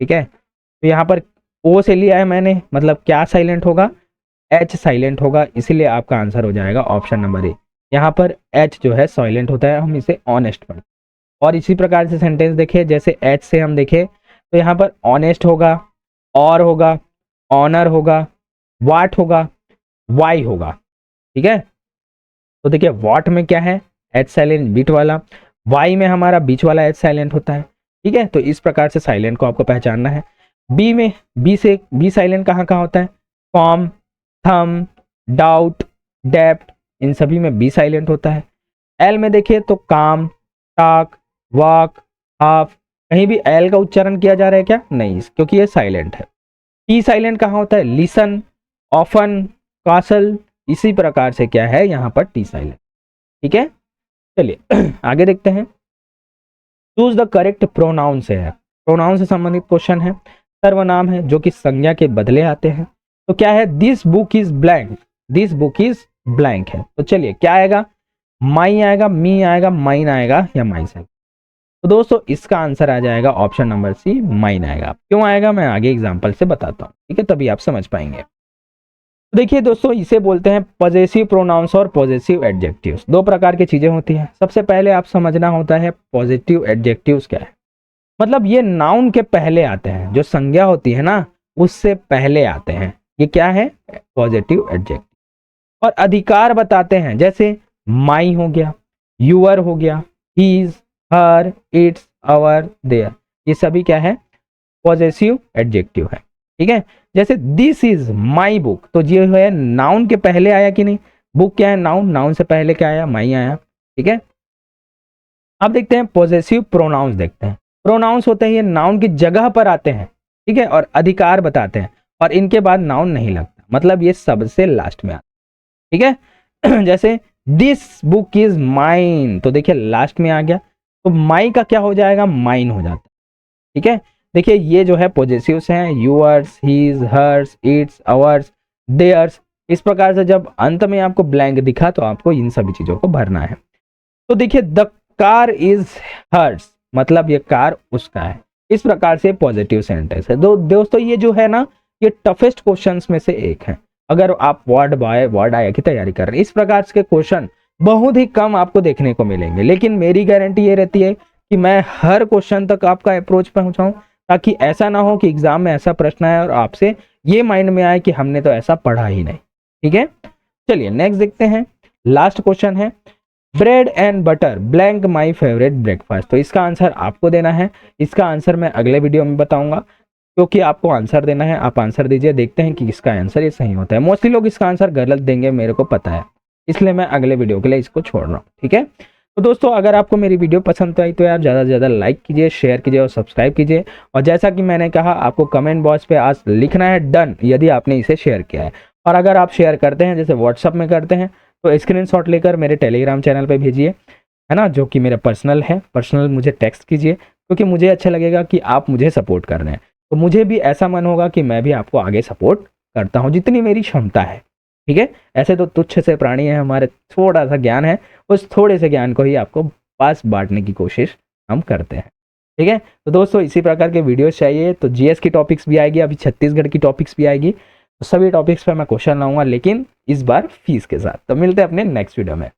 ठीक है, तो यहाँ पर ओ से लिया है मैंने, मतलब क्या साइलेंट होगा, H साइलेंट होगा, इसीलिए आपका आंसर हो जाएगा ऑप्शन नंबर ए। यहाँ पर H जो है साइलेंट होता है, हम इसे ऑनेस्ट पढ़ते हैं। और इसी प्रकार से सेंटेंस देखे, जैसे H से हम देखें तो यहाँ पर ऑनेस्ट होगा, और होगा, ऑनर होगा, वाट होगा, वाई होगा। ठीक है, तो देखिए वॉट में क्या है, एच साइलेंट बीट वाला, वाई में हमारा बीच वाला एच साइलेंट होता है। ठीक है, तो इस प्रकार से साइलेंट को आपको पहचानना है। बी में बी साइलेंट कहाँ कहाँ होता है, फॉर्म, थम, डाउट, डेप्थ, इन सभी में बी साइलेंट होता है। एल में देखिए तो काम, टाक, वॉक, हाफ, कहीं भी एल का उच्चारण किया जा रहा है क्या, नहीं, क्योंकि ये साइलेंट है। टी साइलेंट कहाँ होता है, लिसन, ऑफन, कासल, इसी प्रकार से क्या है यहाँ पर टी साइलेंट। ठीक है, चलिए आगे देखते हैं। चूज द करेक्ट प्रोनाउन से है, प्रोनाउन से संबंधित क्वेश्चन है। सर्वनाम है जो कि संज्ञा के बदले आते हैं। तो क्या है, this book is blank, this book is blank है। तो चलिए क्या आएगा, माई आएगा, मी आएगा, माइन आएगा या माइस आएगा। तो दोस्तों इसका आंसर आ जाएगा ऑप्शन नंबर सी, माइन आएगा। क्यों आएगा मैं आगे एग्जांपल से बताता हूँ, ठीक है, तभी आप समझ पाएंगे। तो देखिए दोस्तों, इसे बोलते हैं पॉजेसिव प्रोनाउंस और पॉजेसिव एडजेक्टिव्स। दो प्रकार की चीजें होती हैं। सबसे पहले आप समझना होता है पॉजिटिव एडजेक्टिव्स क्या है। मतलब ये नाउन के पहले आते हैं, जो संज्ञा होती है ना उससे पहले आते हैं। ये क्या है, पॉजिटिव एडजेक्टिव। और अधिकार बताते हैं, जैसे माई हो गया, यूअर हो गया, his, her, its, our, their, ये सभी क्या है, पॉजेसिव एडजेक्टिव है। ठीक है, जैसे दिस इज माई बुक, तो ये है नाउन के पहले आया कि नहीं, बुक क्या है, नाउन, नाउन से पहले क्या आया, माई आया। ठीक है, अब देखते हैं पॉजेसिव प्रोनाउंस। देखते हैं प्रोनाउंस होते हैं ये नाउन की जगह पर आते हैं, ठीक है, और अधिकार बताते हैं, और इनके बाद नाउन नहीं लगता, मतलब ये सबसे लास्ट में आता है। ठीक है जैसे दिस बुक इज माइन, तो देखिए लास्ट में आ गया, तो माई का क्या हो जाएगा, माइन हो जाता है। ठीक है, देखिए ये जो है पॉजेसिव्स हैं, yours, his, hers, its, ours, theirs. इस प्रकार से जब अंत में आपको ब्लैंक दिखा तो आपको इन सभी चीजों को भरना है। तो देखिए द कार इज हर्स, मतलब ये कार उसका है। इस प्रकार से पॉजिटिव सेंटेंस है। दोस्तों ये जो है ना, ये टफेस्ट क्वेश्चंस में से एक है। अगर आप वर्ड बाय वर्ड आया की तैयारी कर रहे हैं, इस प्रकार के क्वेश्चन बहुत ही कम आपको देखने को मिलेंगे, लेकिन मेरी गारंटी ये रहती है कि मैं हर क्वेश्चन तक आपका अप्रोच पहुंचाऊं, ताकि ऐसा ना हो कि एग्जाम में ऐसा प्रश्न आए और आपसे ये माइंड में आए कि हमने तो ऐसा पढ़ा ही नहीं। ठीक है, चलिए नेक्स्ट देखते हैं। लास्ट क्वेश्चन है, bread and butter blank my favourite breakfast. तो इसका आंसर आपको देना है। इसका आंसर मैं अगले वीडियो में बताऊंगा, क्योंकि आपको आंसर देना है। आप आंसर दीजिए, देखते हैं कि इसका आंसर ये सही होता है। मोस्टली लोग इसका आंसर गलत देंगे, मेरे को पता है, इसलिए मैं अगले वीडियो के लिए इसको छोड़ रहा हूँ। ठीक है, तो दोस्तों अगर आपको मेरी वीडियो पसंद आई तो यार ज़्यादा से ज़्यादा लाइक कीजिए, शेयर कीजिए और सब्सक्राइब कीजिए। और जैसा कि मैंने कहा, आपको कमेंट बॉक्स पे आज लिखना है डन, यदि आपने इसे शेयर किया है। और अगर आप शेयर करते हैं, जैसे व्हाट्सअप में करते हैं, तो स्क्रीनशॉट लेकर मेरे टेलीग्राम चैनल पे भेजिए, है ना, जो कि मेरा पर्सनल है। पर्सनल मुझे टेक्स्ट कीजिए, क्योंकि मुझे अच्छा लगेगा कि आप मुझे सपोर्ट कर रहे हैं, तो मुझे भी ऐसा मन होगा कि मैं भी आपको आगे सपोर्ट करता हूँ जितनी मेरी क्षमता है। ठीक है, ऐसे तो तुच्छ से प्राणी है हमारे, थोड़ा सा ज्ञान है, उस थोड़े से ज्ञान को ही आपको पास बांटने की कोशिश हम करते हैं। ठीक है, तो दोस्तों इसी प्रकार के वीडियोस चाहिए तो जीएस की टॉपिक्स भी आएगी, अभी छत्तीसगढ़ की टॉपिक्स भी आएगी, तो सभी टॉपिक्स पर मैं क्वेश्चन लाऊंगा, लेकिन इस बार फीस के साथ। तो मिलते हैं अपने नेक्स्ट वीडियो में।